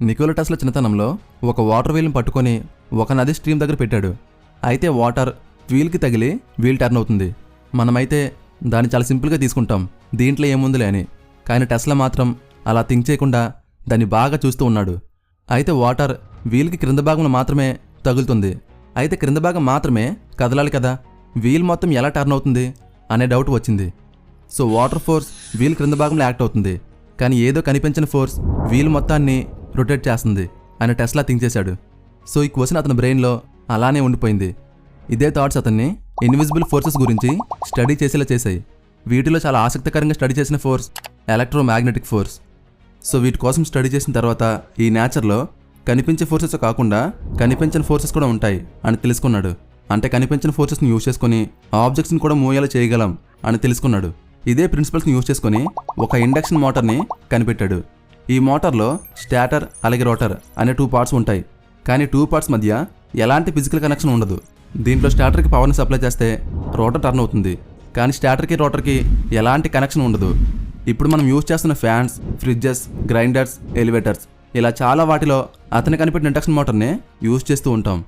Nicola Tesla చిన్నతనంలో ఒక water వీల్ని పట్టుకొని ఒక నది స్ట్రీమ్ దగ్గర పెట్టాడు. అయితే వాటర్ వీల్కి తగిలి వీల్ టర్న్ అవుతుంది. మనమైతే దాన్ని చాలా సింపుల్గా తీసుకుంటాం, దీంట్లో ఏముందిలే అని. కానీ టెస్లా మాత్రం అలా థింక్ చేయకుండా దాన్ని బాగా చూస్తూ ఉన్నాడు. అయితే వాటర్ వీల్కి క్రింద భాగంలో మాత్రమే తగులుతుంది. అయితే క్రింద భాగం మాత్రమే కదలాలి కదా, వీల్ మొత్తం ఎలా టర్న్ అవుతుంది అనే డౌట్ వచ్చింది. సో వాటర్ ఫోర్స్ వీల్ క్రింద భాగంలో యాక్ట్ అవుతుంది, కానీ ఏదో కనిపించిన ఫోర్స్ వీల్ మొత్తాన్ని రొటేట్ చేస్తుంది అని టెస్లా థింక్ చేశాడు. సో ఈ క్వశ్చన్ అతని బ్రెయిన్లో అలానే ఉండిపోయింది. ఇదే థాట్స్ అతన్ని ఇన్విజిబుల్ ఫోర్సెస్ గురించి స్టడీ చేసేలా చేశాయి. వీటిలో చాలా ఆసక్తికరంగా స్టడీ చేసిన ఫోర్స్ ఎలక్ట్రోమాగ్నెటిక్ ఫోర్స్. సో వీటి కోసం స్టడీ చేసిన తర్వాత ఈ నేచర్లో కనిపించే ఫోర్సెస్ కాకుండా కనిపించిన ఫోర్సెస్ కూడా ఉంటాయి అని తెలుసుకున్నాడు. అంటే కనిపించిన ఫోర్సెస్ని యూజ్ చేసుకొని ఆబ్జెక్ట్స్ని కూడా మూవ్ చేయగలం అని తెలుసుకున్నాడు. ఇదే ప్రిన్సిపల్స్ని యూజ్ చేసుకొని ఒక ఇండక్షన్ మోటార్ని కనిపెట్టాడు. ఈ మోటార్లో స్టాటర్ అలాగే రోటర్ అనే 2 పార్ట్స్ ఉంటాయి. కానీ 2 పార్ట్స్ మధ్య ఎలాంటి ఫిజికల్ కనెక్షన్ ఉండదు. దీంట్లో స్టాటర్కి పవర్ని సప్లై చేస్తే రోటర్ టర్న్ అవుతుంది, కానీ స్టాటర్కి రోటర్కి ఎలాంటి కనెక్షన్ ఉండదు. ఇప్పుడు మనం యూజ్ చేస్తున్న ఫ్యాన్స్, ఫ్రిడ్జెస్, గ్రైండర్స్, ఎలివేటర్స్ ఇలా చాలా వాటిలో అతను కనిపెట్టిన ఇండక్షన్ మోటార్నే యూజ్ చేస్తూ ఉంటాం.